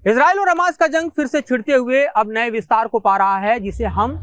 Israel और Hamas का जंग फिर से छिड़ते हुए अब नए विस्तार को पा रहा है, जिसे हम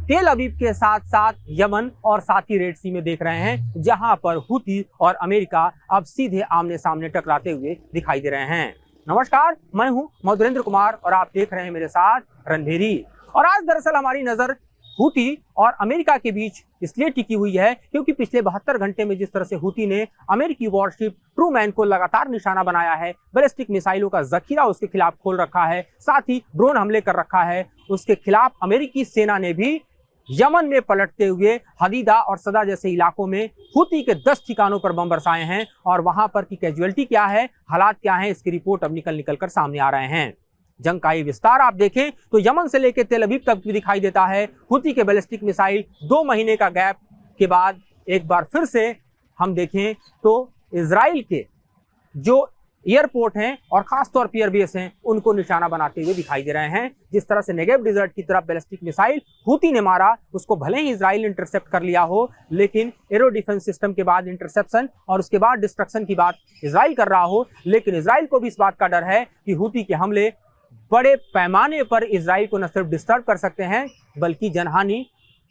तेल अवीव के साथ साथ यमन और साथ ही रेड सी में देख रहे हैं, जहां पर हुती और अमेरिका अब सीधे आमने सामने टकराते हुए दिखाई दे रहे हैं। नमस्कार, मैं हूं मधुरेंद्र कुमार और आप देख रहे हैं मेरे साथ रणधीरी। और आज दरअसल हमारी नजर हुती और अमेरिका के बीच इसलिए टिकी हुई है क्योंकि पिछले 72 घंटे में जिस तरह से हुती ने अमेरिकी वॉरशिप ट्रूमैन को लगातार निशाना बनाया है, बैलिस्टिक मिसाइलों का जखीरा उसके खिलाफ खोल रखा है, साथ ही ड्रोन हमले कर रखा है, उसके खिलाफ अमेरिकी सेना ने भी यमन में पलटते हुए हदीदा और सदा जैसे इलाकों में हुती के 10 ठिकानों पर बम बरसाए हैं। और वहां पर की कैजुअलिटी क्या है, हालात क्या है, इसकी रिपोर्ट अब निकल कर सामने आ रहे हैं। जंग का ये विस्तार आप देखें तो यमन से लेकर तेल अवीव तक भी दिखाई देता है। हुती के बैलिस्टिक मिसाइल 2 महीने का गैप के बाद एक बार फिर से हम देखें तो इजराइल के जो एयरपोर्ट हैं और खासतौर पर एयरबेस हैं उनको निशाना बनाते हुए दिखाई दे रहे हैं। जिस तरह से नेगेव डिजर्ट की तरफ बैलिस्टिक मिसाइल हुती ने मारा, उसको भले ही इजराइल इंटरसेप्ट कर लिया हो, लेकिन एरो डिफेंस सिस्टम के बाद इंटरसेप्शन और उसके बाद डिस्ट्रक्शन की बात इजराइल कर रहा हो, लेकिन इजराइल को भी इस बात का डर है कि हुती के हमले बड़े पैमाने पर इजराइल को न सिर्फ डिस्टर्ब कर सकते हैं बल्कि जनहानि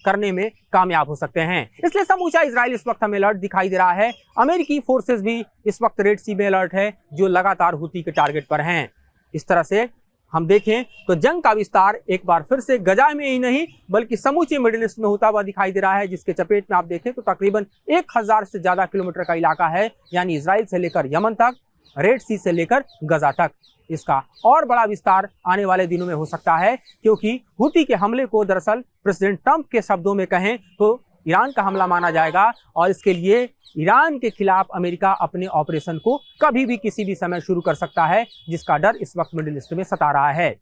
करने में कामयाब हो सकते हैं। इसलिए समूचा इजराइल इस वक्त हमें अलर्ट दिखाई दे रहा है। अमेरिकी फोर्सेस भी इस वक्त रेड सी में अलर्ट है, जो लगातार हुती के टारगेट पर हैं। इस तरह से हम देखें तो जंग का विस्तार एक बार फिर से गजा में ही नहीं बल्कि समूचे मिडिल ईस्ट में होता हुआ दिखाई दे रहा है, जिसके चपेट में आप देखें तो तकरीबन 1000 से ज्यादा किलोमीटर का इलाका है, यानी इजराइल से लेकर यमन तक, रेड सी से लेकर गजा तक। इसका और बड़ा विस्तार आने वाले दिनों में हो सकता है, क्योंकि हुती के हमले को दरअसल प्रेसिडेंट ट्रंप के शब्दों में कहें तो ईरान का हमला माना जाएगा और इसके लिए ईरान के खिलाफ अमेरिका अपने ऑपरेशन को कभी भी किसी भी समय शुरू कर सकता है, जिसका डर इस वक्त मिडिल ईस्ट में सता रहा है।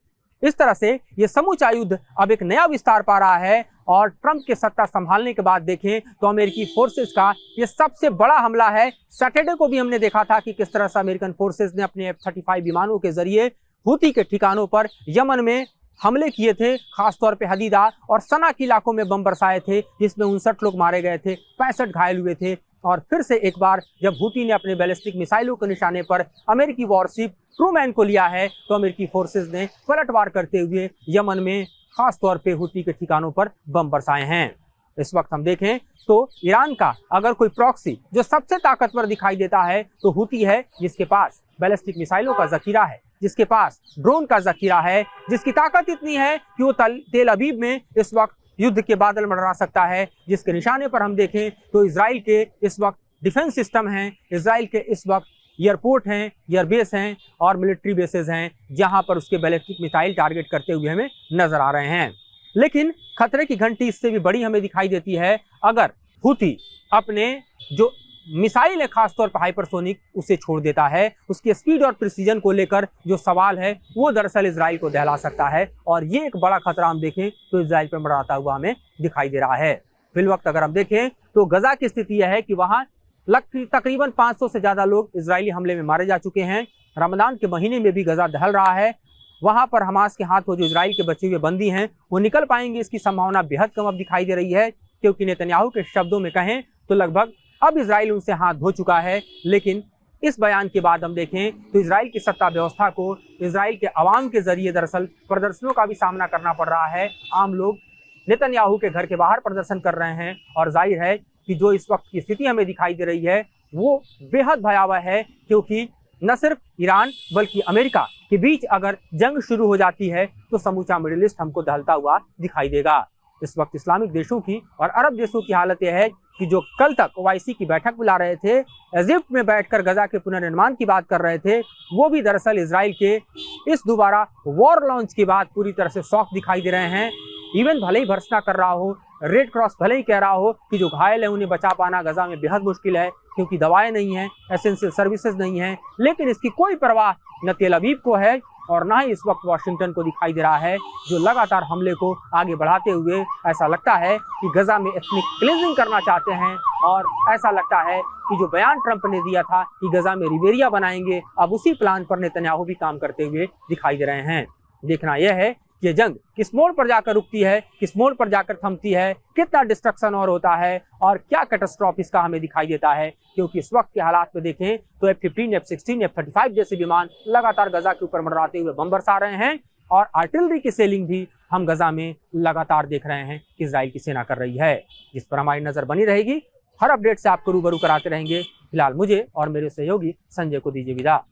इस तरह से ये समूचा युद्ध अब एक नया विस्तार पा रहा है और ट्रंप के सत्ता संभालने के बाद देखें तो अमेरिकी फोर्सेस का ये सबसे बड़ा हमला है। सैटरडे को भी हमने देखा था कि किस तरह से अमेरिकन फोर्सेस ने अपने F-35 विमानों के जरिए हुती के ठिकानों पर यमन में हमले किए थे, खासतौर पे हदीदा और सना के इलाकों में बम बरसाए थे, जिसमें 59 लोग मारे गए थे, 65 घायल हुए थे। और फिर से एक बार जब हुती ने अपने बैलिस्टिक मिसाइलों के निशाने पर अमेरिकी वॉरशिप ट्रूमैन को लिया है तो अमेरिकी फोर्सेस ने पलटवार करते हुए यमन में खास तौर पे हुती के ठिकानों पर बम बरसाए हैं। इस वक्त हम देखें तो ईरान का अगर कोई प्रॉक्सी जो सबसे ताकतवर दिखाई देता है तो हुती है, जिसके पास बैलिस्टिक मिसाइलों का जखीरा है, जिसके पास ड्रोन का जखीरा है, जिसकी ताकत इतनी है कि वो तेल अवीव में इस वक्त युद्ध के बादल मंडरा सकता है। जिसके निशाने पर हम देखें तो इजराइल के इस वक्त डिफेंस सिस्टम हैं, इजराइल के इस वक्त एयरपोर्ट हैं, एयरबेस हैं और मिलिट्री बेसेस हैं, जहां पर उसके बैलिस्टिक मिसाइल टारगेट करते हुए हमें नजर आ रहे हैं। लेकिन खतरे की घंटी इससे भी बड़ी हमें दिखाई देती है अगर हुती अपने जो मिसाइल है खासतौर पर हाइपरसोनिक उसे छोड़ देता है। उसकी स्पीड और प्रिसीजन को लेकर जो सवाल है वो दरअसल इजराइल को दहला सकता है और ये एक बड़ा खतरा हम देखें तो इजराइल पर मंडराता हुआ हमें दिखाई दे रहा है। फिल वक्त अगर हम देखें तो गजा की स्थिति यह है कि वहां तकरीबन 500 से ज्यादा लोग इजरायली हमले में मारे जा चुके हैं। रमजान के महीने में भी गजा दहल रहा है। वहां पर हमास के हाथों जो इजराइल के बचे हुए बंदी हैं वो निकल पाएंगे, इसकी संभावना बेहद कम अब दिखाई दे रही है, क्योंकि नेतन्याहू के शब्दों में कहें तो लगभग अब इजराइल उनसे हाथ धो चुका है। लेकिन इस बयान के बाद हम देखें तो इजराइल की सत्ता व्यवस्था को इजराइल के अवाम के जरिए दरअसल प्रदर्शनों का भी सामना करना पड़ रहा है। आम लोग नेतन्याहू के घर के बाहर प्रदर्शन कर रहे हैं और जाहिर है कि जो इस वक्त की स्थिति हमें दिखाई दे रही है वो बेहद भयावह है, क्योंकि न सिर्फ ईरान बल्कि अमेरिका के बीच अगर जंग शुरू हो जाती है तो समूचा मिडिल ईस्ट हमको दहलता हुआ दिखाई देगा। इस वक्त इस्लामिक देशों की और अरब देशों की हालत यह है कि जो कल तक OIC की बैठक बुला रहे थे, इजिप्ट में बैठकर गजा के पुनर्निर्माण की बात कर रहे थे, वो भी दरअसल इजराइल के इस दोबारा वॉर लॉन्च के बाद पूरी तरह से शॉक दिखाई दे रहे हैं। इवन भले ही भर्त्सना कर रहा हो, रेड क्रॉस भले ही कह रहा हो कि जो घायल है उन्हें बचा पाना गजा में बेहद मुश्किल है, क्योंकि दवाएं नहीं हैं, एसेंशियल सर्विसेज नहीं हैं, लेकिन इसकी कोई परवाह न तेल अवीव को है और ना ही इस वक्त वाशिंगटन को दिखाई दे रहा है, जो लगातार हमले को आगे बढ़ाते हुए ऐसा लगता है कि गजा में एथनिक क्लींजिंग करना चाहते हैं। और ऐसा लगता है कि जो बयान ट्रंप ने दिया था कि गजा में रिवेरिया बनाएंगे, अब उसी प्लान पर नेतन्याहू भी काम करते हुए दिखाई दे रहे हैं। देखना यह है कि ये जंग किस मोड़ पर जाकर रुकती है, किस मोड़ पर जाकर थमती है, कितना डिस्ट्रक्शन और होता है और क्या कैटास्ट्रॉफ इसका हमें दिखाई देता है। क्योंकि इस वक्त के हालात में देखें तो F-15, F-16, F-35 जैसे विमान लगातार गजा के ऊपर मंडराते हुए बम बरसा रहे हैं और आर्टिलरी की सेलिंग भी हम गजा में लगातार देख रहे हैं कि इजराइल की सेना कर रही है, जिस पर हमारी नजर बनी रहेगी। हर अपडेट से आपको रूबरू कराते रहेंगे। फिलहाल मुझे और मेरे सहयोगी संजय को दीजिए विदा।